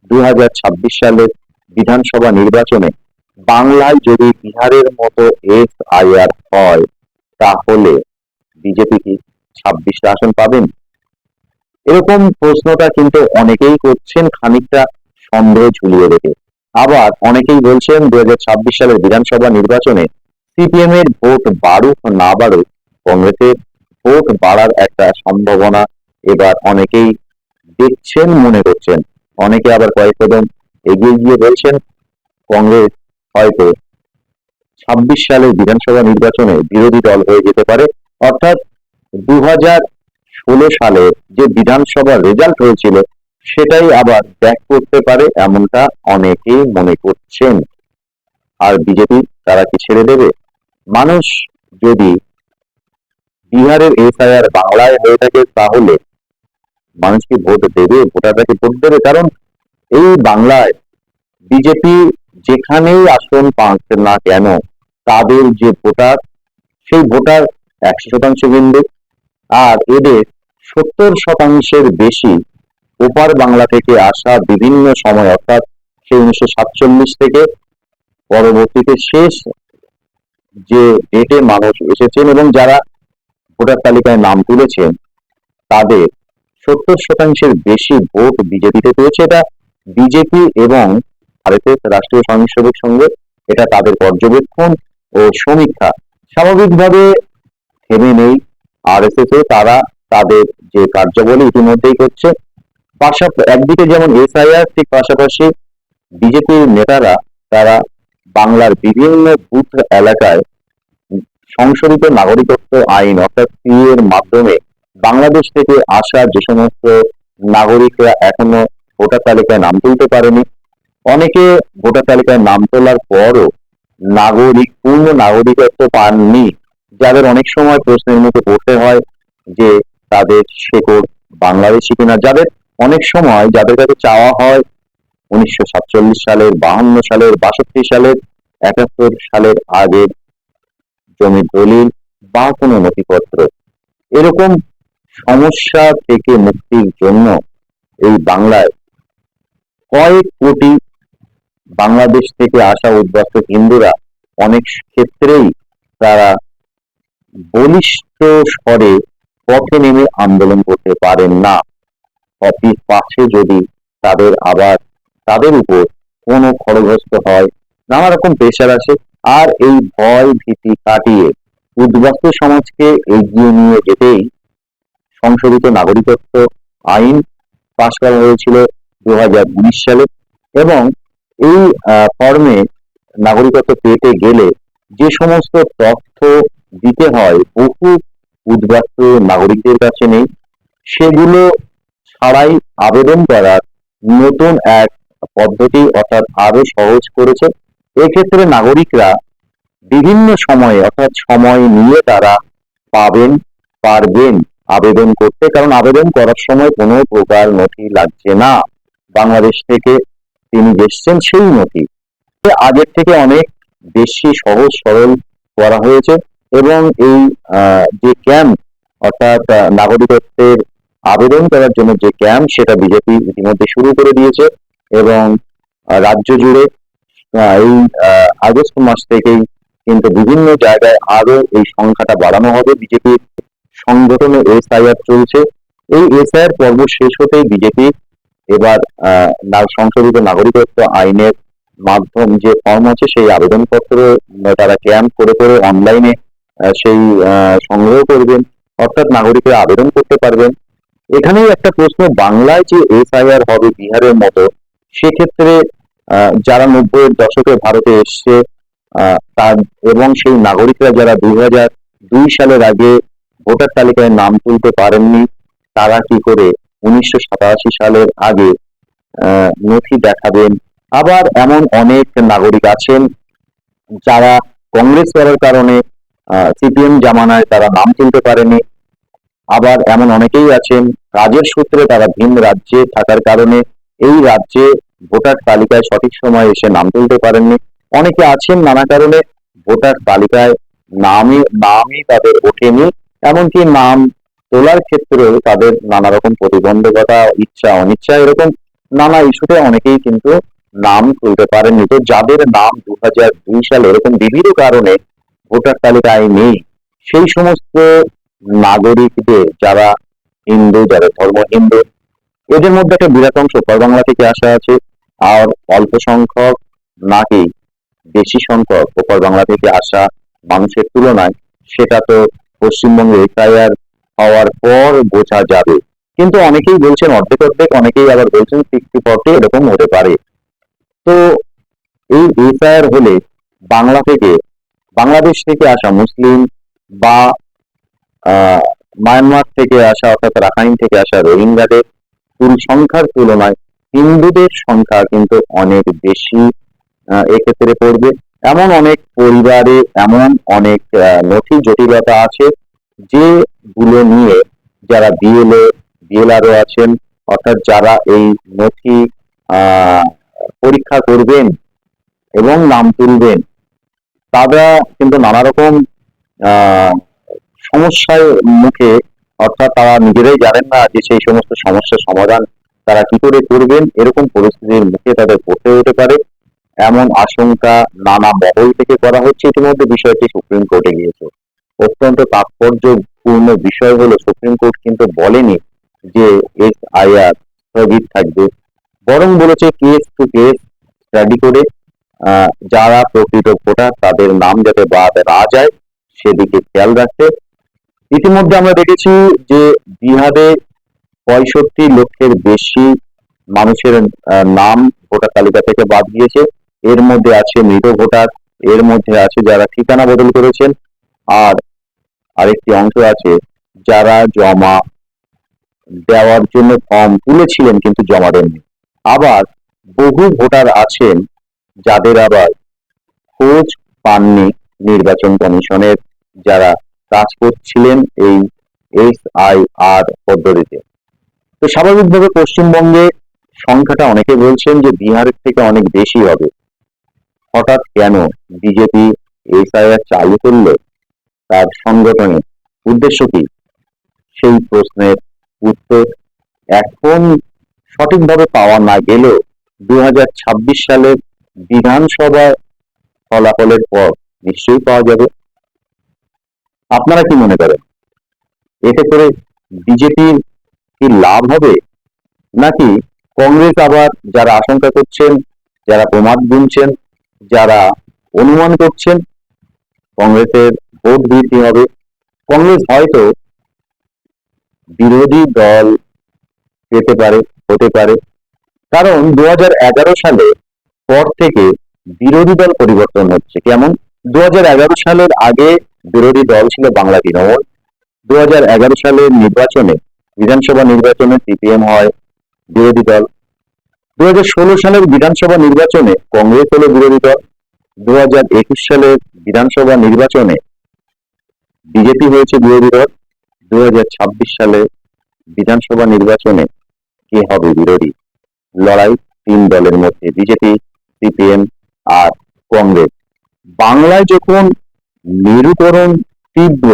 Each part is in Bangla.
2026 সালের বিধানসভা নির্বাচনে বাংলায় যদি বিহারের মতো এসআইআর হয়, তাহলে বিজেপি কি 26টা আসন পাবেন? এরকম প্রশ্নটা কিন্তু অনেকেই করছেন খানিকটা সন্দেহ ঝুলিয়ে রেখে। আবার অনেকেই বলছেন 2026 সালের বিধানসভা নির্বাচনে সিপিএম এর ভোট বাড়ুক না বাড়ুক, কংগ্রেসের ভোট বাড়ার একটা সম্ভাবনা এবার অনেকেই দেখছেন, মনে করছেন। অনেকে আবার কয়েক কদম এগিয়ে গিয়ে বলছেন কংগ্রেস হয়তো 26 সালের বিধানসভা নির্বাচনে বিরোধী দল হয়ে যেতে পারে। অর্থাৎ 2016 সালে যে বিধানসভার রেজাল্ট হয়েছিল সেটাই আবার ব্যাক করতে পারে, এমনটা অনেকেই মনে করছেন। আর বিজেপি তারা কি ছেড়ে দেবে? মানুষ যদি বিহারের এসআইআর বাংলায় হয়ে থাকে, তাহলে মানুষ কি ভোট দেবে? ভোটাররা কি ভোট দেবে? কারণ এই বাংলায় বিজেপি যেখানেই আসন পাচ্ছে না কেন, তাদের যে ভোটার, সেই ভোটার 100% বিন্দু। আর এদের 70%-এর বেশি ওপার বাংলা থেকে আসা বিভিন্ন সময়, অর্থাৎ সেই 1947 থেকে পরবর্তীতে শেষ যে ডেটে মানুষ এসেছেন এবং যারা ভোটার তালিকায় নাম তুলেছেন, তাদের 70%-এর বেশি ভোট বিজেপিতে পেয়েছে। এটা বিজেপি এবং ভারতের রাষ্ট্রীয় স্বয়ংসেবক সংঘ, এটা তাদের পর্যবেক্ষণ ও সমীক্ষা। স্বাভাবিকভাবে থেমে নেই আরএসএস, তারা তাদের যে কার্যাবলী ইতিমধ্যেই করছে। পাশাপাশি একদিকে যেমন এসআইআর, ঠিক পাশাপাশি বিজেপির নেতারা তারা বাংলার বিভিন্ন বুথ এলাকায় সংশোধিত নাগরিকত্ব আইন অর্থাৎ সিএ এর মাধ্যমে বাংলাদেশ থেকে আসা যে সমস্ত নাগরিকরা এখনো ভোটার তালিকায় নাম তুলতে পারেনি, অনেকে ভোটার তালিকায় নাম তোলার পরও পূর্ণ নাগরিকত্ব পাননি, যাদের অনেক সময় প্রশ্নের মুখে পড়তে হয় যে তাদের শেকড় বাংলাদেশি কিনা, যাদের অনেক সময় যাদের কাছে চাওয়া হয় 1947 সালের, 52 সালের, 62 সালের, 71 সালের আগের জমির দলিল বা কোনো নথিপত্র। এরকম সমস্যা থেকে মুক্তির জন্য এই বাংলায় কয়েক কোটি বাংলাদেশ থেকে আসা উদ্বাস্তু হিন্দুরা অনেক ক্ষেত্রেই তারা বলিষ্ঠ স্বরে পথে নেমে আন্দোলন করতে পারেন না। অফিস পাশে যদি তাদের উপর কোনো খড়গহস্ত হয়, নানা রকম প্রেশার আসে, আর এই ভয় ভীতি কাটিয়ে উদ্বাস্তু সমাজকে এগিয়ে নিয়ে যেতেই সংশোধিত নাগরিকত্ব আইন পাশ করা হয়েছিল 2019 সালে। এবং এই ফর্মে নাগরিকত্ব পেতে গেলে যে সমস্ত তথ্য দিতে হয় বহু উদ্বাস্তু নাগরিকদের কাছে নেই, সেগুলো ছাড়াই আবেদন করার নতুন এক পদ্ধতি অর্থাৎ আরো সহজ করেছে। এক্ষেত্রে নাগরিকরা বিভিন্ন সময়ে অর্থাৎ সময় নিয়ে তারা পারবেন আবেদন করতে, কারণ আবেদন করার সময় কোনো প্রকার নথি লাগছে না। বাংলাদেশ থেকে তিনি এসছেন সেই নথি আগের থেকে অনেক বেশি সহজ সরল করা হয়েছে। এবং এই যে ক্যাম্প অর্থাৎ নাগরিকত্বের আবেদন করার জন্য যে ক্যাম্প, সেটা বিজেপি ইতিমধ্যে শুরু করে দিয়েছে এবং রাজ্য জুড়ে এই আগস্ট মাস থেকেই কিন্তু বিভিন্ন জায়গায় আরো এই সংখ্যাটা বাড়ানো হবে। বিজেপির সংগঠনে এসআইআর চলছে। এই এসআইআর পর্ব শেষ হতেই বিজেপি এবার সংশোধিত নাগরিকত্ব আইনের মাধ্যম যে ফর্ম আছে সেই আবেদনপত্র তারা ক্যাম্প করে করে অনলাইনে সেই সংগ্রহ করবেন, অর্থাৎ নাগরিকরা আবেদন করতে পারবেন। এখানেই একটা প্রশ্ন, বাংলায় যে এসআইআর হবে বিহারের মতো, সেক্ষেত্রে যারা 90-এর দশকে ভারতে এসছে তার এবং সেই নাগরিকরা যারা 2002 সালের আগে ভোটার তালিকায় নাম তুলতে পারেননি, তারা কি করে 1987 সালের আগে নথি দেখাবেন? আবার এমন অনেক নাগরিক আছেন যারা কংগ্রেস করার কারণে সিপিএম জামানায় তারা নাম তুলতে পারেনি। আবার এমন অনেকেই আছেন কাজের সূত্রে তারা ভিন রাজ্যে থাকার কারণে এই রাজ্যে ভোটার তালিকায় সঠিক সময় এসে নাম তুলতে পারেননি। অনেকে আছেন নানা কারণে ভোটার তালিকায় নামই তাদের ওঠেনি, এমনকি নাম তোলার ক্ষেত্রেও তাদের নানা রকম প্রতিবন্ধকতা, ইচ্ছা অনিচ্ছা, এরকম নানা ইস্যুতে অনেকেই কিন্তু নাম তুলতে পারেননি। তো যাদের নাম 2002 সালে এরকম বিবিধ কারণে ভোটার তালিকায় নেই, সেই সমস্ত নাগরিকদের, যারা হিন্দু, যাদের ধর্ম হিন্দু, এদের মধ্যে একটা বিরাট অংশ উত্তর বাংলা থেকে আসা আছে। আর অল্প সংখ্যক নাকি বেশি সংখ্যক ওপর বাংলা থেকে আসা মানুষের তুলনায় সেটা তো পশ্চিমবঙ্গে এফআইআর হওয়ার পর বোঝা যাবে। কিন্তু অনেকেই বলছেন অর্ধেক অর্ধেক, অনেকেই আবার বলছেন 60-40, এরকম হতে পারে। তো এই এফআইআর হলে বাংলা থেকে, বাংলাদেশ থেকে আসা মুসলিম বা আহ মায়ানমার থেকে আসা অর্থাৎ রাখাইন থেকে আসা রোহিঙ্গাদের কুল সংখ্যার তুলনায় হিন্দুদের সংখ্যা কিন্তু অনেক বেশি এক্ষেত্রে পড়বে। এমন অনেক পরিবারে এমন অনেক নথি জটিলতা আছে, যেগুলো নিয়ে যারা বিএলও বিএলআরও আছেন, অর্থাৎ যারা এই নথি আহ পরীক্ষা করবেন এবং নাম তুলবেন, তারা কিন্তু নানা রকম আহ সমস্যার মুখে, অর্থাৎ তারা নিজেরাই জানেন না যে সেই সমস্ত সমস্যার সমাধান তারা কি করে করবেন। এরকম পরিস্থিতির মুখে তাদের পড়তে হতে পারে, এমন আশঙ্কা নানা মহল থেকে করা হচ্ছে। ইতিমধ্যে বিষয়টি সুপ্রিম কোর্টে গিয়েছে। অত্যন্ত তাৎপর্যপূর্ণ বিষয় হলো, সুপ্রিম কোর্ট কিন্তু বলেনি যে এসআইআর স্থগিত থাকবে, বরং বলেছে কেস টু কেস স্টাডি করে যারা প্রকৃত ভোটার তাদের নাম যাতে বাদ না যায় সেদিকে খেয়াল রাখতে। ইতিমধ্যে আমরা দেখেছি যে বিহারে 65 লক্ষের বেশি মানুষের নাম ভোটার তালিকা থেকে বাদ গিয়েছে। এর মধ্যে আছে মৃত ভোটার, এর মধ্যে আছে যারা ঠিকানা বদল করেছেন, আর আরেকটি অংশ আছে যারা জমা দেওয়ার জন্য ফর্ম তুলেছিলেন কিন্তু জমা দেননি। আবার বহু ভোটার আছেন যাদের আবার খোঁজ পাননি নির্বাচন কমিশনের যারা কাজ করছিলেন এই এসআইআর পদ্ধতিতে। তো স্বাভাবিকভাবে পশ্চিমবঙ্গে সংখ্যাটা অনেকে বলছেন যে বিহারের থেকে অনেক বেশি হবে। হঠাৎ কেন বিজেপি এসআইআর চালু করলো? তার সংগঠনের উদ্দেশ্য কি? সেই প্রশ্নের উত্তর এখন সঠিকভাবে পাওয়া না গেলেও 2026 সালের বিধানসভা ফলাফলের পর নিশ্চয়ই পাওয়া যাবে। আপনারা কি মনে করেন, এতে করে বিজেপির কি লাভ হবে, নাকি কংগ্রেস আবার, যারা আশঙ্কা করছেন, যারা প্রমাদ গুনছেন, যারা অনুমান করছেন কংগ্রেসের ভোট বৃদ্ধি হবে, কংগ্রেস হয়তো বিরোধী দল পেতে পারে, হতে পারে। কারণ 2011 সালে পর থেকে বিরোধী দল পরিবর্তন হচ্ছে। কেমন? 2011 সালের আগে বিরোধী দল ছিল বাংলা তৃণমূল। 2011 সালের নির্বাচনে, বিধানসভা নির্বাচনে সিপিএম হয় বিরোধী দল। 2016 সালের বিধানসভা নির্বাচনে কংগ্রেস হলো বিরোধী দল। 2021 সালের বিধানসভা নির্বাচনে বিজেপি হয়েছে বিরোধী দল। 2026 সালে বিধানসভা নির্বাচনে কে হবে বিরোধী? লড়াই তিন দলের মধ্যে, বিজেপি, সিপিএম আর কংগ্রেস। বাংলায় যখন মেরুকরণ তীব্র,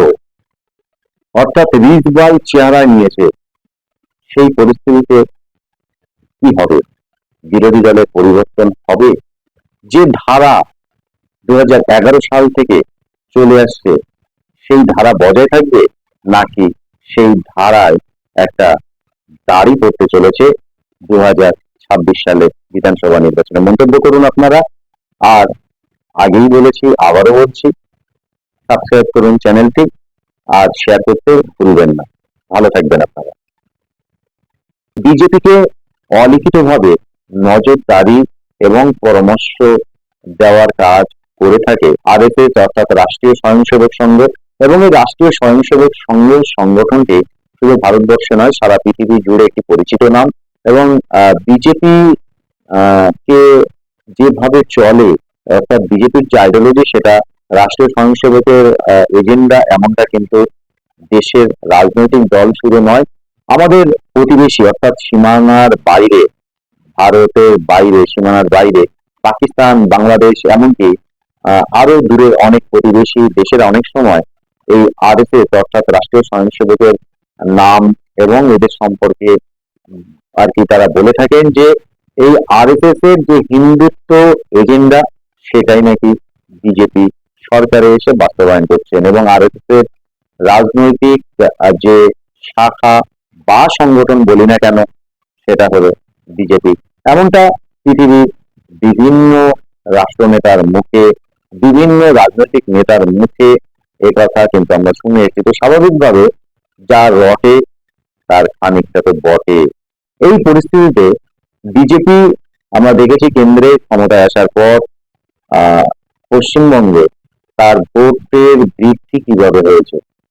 অর্থাৎ রিজবাই চেহারায় নিয়েছে, সেই পরিস্থিতিতে কি হবে? বিরোধী দলের পরিবর্তন হবে? যে ধারা 2011 সাল থেকে চলে আসছে সেই ধারা বজায় থাকবে, নাকি সেই ধারায় একটা দাড়ি পড়তে চলেছে 2026 সালে বিধানসভা নির্বাচনে? মন্তব্য করুন আপনারা। আর আগেই বলেছি, আবারও বলছি, সাবস্ক্রাইব করুন চ্যানেলটি আর শেয়ার করতে ভুলবেন না। ভালো থাকবেন আপনারা। বিজেপিকে অলিখিতভাবে নজরদারি এবং পরামর্শ দেওয়ার কাজ করে থাকে আরএসএস, অর্থাৎ রাষ্ট্রীয় স্বয়ংসেবক সংঘ। এবং এই রাষ্ট্রীয় স্বয়ংসেবক সংঘের সংগঠনটি শুধু ভারতবর্ষে নয়, সারা পৃথিবী জুড়ে একটি পরিচিত নাম। এবং বিজেপি কে যেভাবে চলে, অর্থাৎ বিজেপির যে আইডিওলজি, সেটা রাষ্ট্রীয় স্বয়ংসেবকের এজেন্ডা, এমনটা কিন্তু দেশের রাজনৈতিক দল শুধু নয়, আমাদের প্রতিবেশী অর্থাৎ সীমানার বাইরে, ভারতের বাইরে, সীমানার বাইরে পাকিস্তান, বাংলাদেশ, এমনকি আরো দূরের অনেক প্রতিবেশী দেশের অনেক সময় এই আরএসএস অর্থাৎ রাষ্ট্রীয় স্বয়ংসেবকের নাম এবং এদের সম্পর্কে আর কি তারা বলে থাকেন যে এই আরএসএস এর যে হিন্দুত্ব এজেন্ডা সেটাই নাকি বিজেপি সরকারে এসে বাস্তবায়ন করছেন, এবং আরএসএস এর রাজনৈতিক যে শাখা বা সংগঠন বলি না কেন সেটা হলো বিজেপি। এমনটা পৃথিবীর বিভিন্ন রাষ্ট্রনেতার মুখে, বিভিন্ন রাজনৈতিক নেতার মুখে এ কথা কিন্তু আমরা শুনে এসেছি। তো স্বাভাবিকভাবে যা রটে তার খানিকটা তো বটে। এই পরিস্থিতিতে বিজেপি আমরা দেখেছি কেন্দ্রে ক্ষমতায় আসার পর পশ্চিমবঙ্গে তার ভোটের বৃদ্ধি কিভাবে হয়েছে।